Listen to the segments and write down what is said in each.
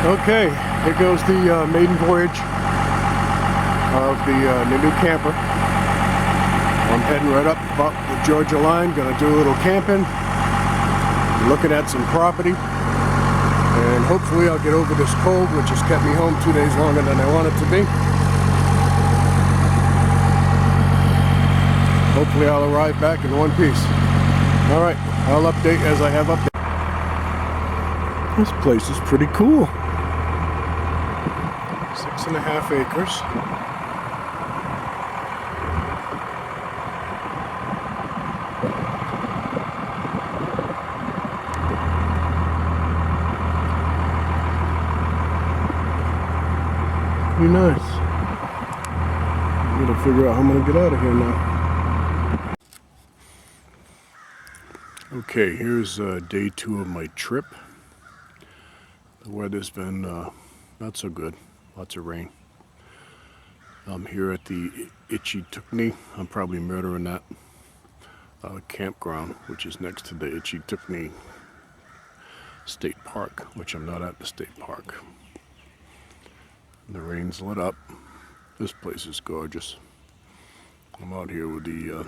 Okay, here goes the maiden voyage of the new camper. I'm heading right up the Georgia line, gonna do a little camping, looking at some property, and hopefully I'll get over this cold, which has kept me home 2 days longer than I want it to be. Hopefully I'll arrive back in one piece. Alright, I'll update as I have updates. This place is pretty cool. 6.5 acres. Pretty nice. I'm gonna figure out how I'm gonna get out of here now. Okay, here's day 2 of my trip. The weather's been not so good. Lots of rain. I'm here at the Itchy Tookney. I'm probably murdering that campground, which is next to the Itchy Tookney State Park, which I'm not at the state park. The rain's lit up. This place is gorgeous. I'm out here with the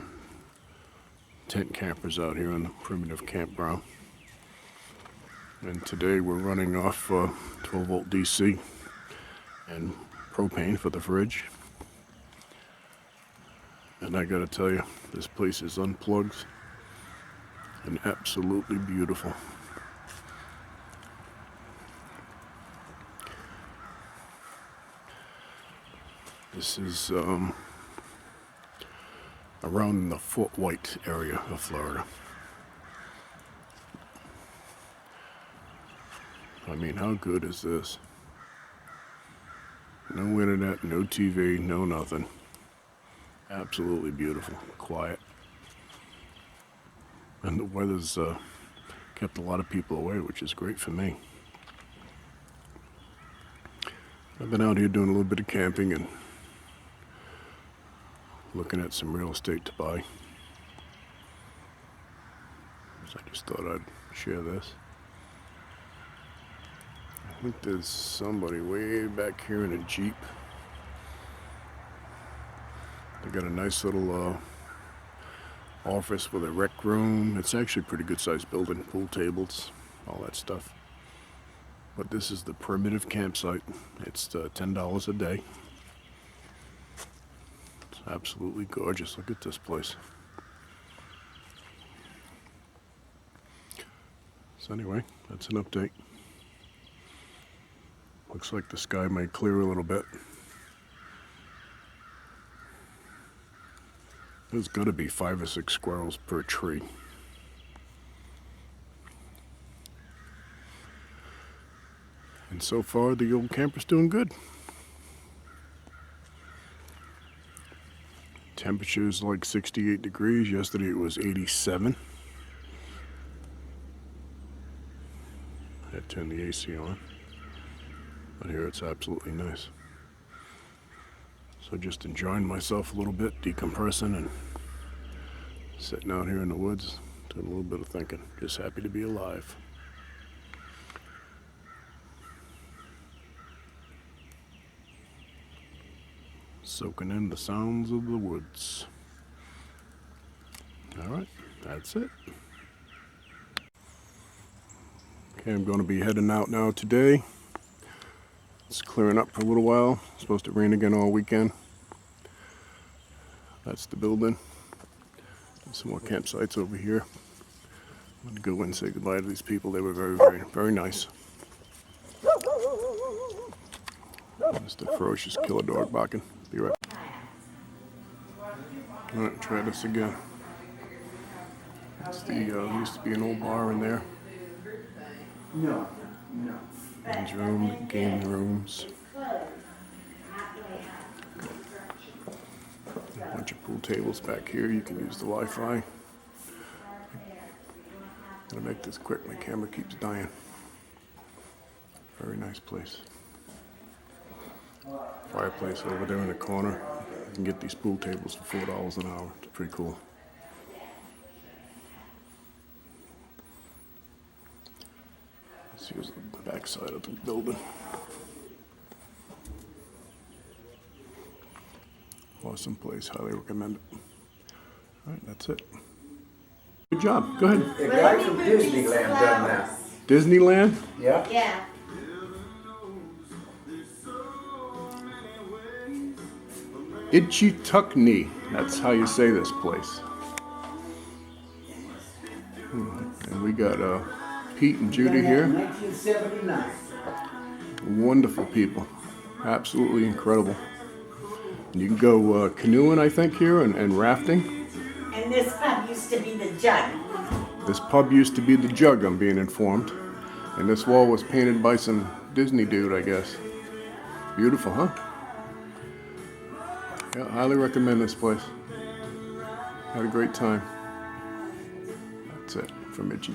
tent campers out here on the primitive campground. And today we're running off 12 volt DC and propane for the fridge. And I gotta tell you, this place is unplugged and absolutely beautiful. This is around the Fort White area of Florida. I mean, how good is this? No internet, no TV, no nothing. Absolutely beautiful, quiet. And the weather's kept a lot of people away, which is great for me. I've been out here doing a little bit of camping and looking at some real estate to buy. So I just thought I'd share this. I think there's somebody way back here in a Jeep. They got a nice little office with a rec room. It's actually a pretty good sized building, pool tables, all that stuff. But this is the primitive campsite. It's $10 a day. It's absolutely gorgeous. Look at this place. So anyway, that's an update. Looks like the sky might clear a little bit. There's got to be 5 or 6 squirrels per tree. And so far, the old camper's doing good. Temperature's like 68 degrees. Yesterday it was 87. I had to turn the AC on. But here it's absolutely nice. So just enjoying myself a little bit, decompressing and sitting out here in the woods, doing a little bit of thinking. Just happy to be alive. Soaking in the sounds of the woods. Alright, that's it. Okay, I'm going to be heading out now today. It's clearing up for a little while. It's supposed to rain again all weekend. That's the building. There's some more campsites over here. I'm going to go and say goodbye to these people. They were very, very, very nice. That's the ferocious killer dog barking. Be right back. Alright, try this again. It's the used to be an old bar in there. No. Men's room, game rooms. A bunch of pool tables back here. You can use the Wi-Fi. I'm gonna make this quick. My camera keeps dying. Very nice place. Fireplace over there in the corner. You can get these pool tables for $4 an hour. It's pretty cool. Here's the back side of the building. Awesome place, highly recommend it. Alright, that's it. Good job, go ahead. The guy from Disneyland done that. Disneyland? Yeah. Yeah. Itchytuckney, that's how you say this place. And we got Pete and Judy here. 1979. Wonderful people, absolutely incredible. You can go canoeing, I think, here and rafting. And this pub used to be the Jug. This pub used to be the Jug, I'm being informed. And this wall was painted by some Disney dude, I guess. Beautiful, huh? Yeah, highly recommend this place. Had a great time. That's it from Itchy.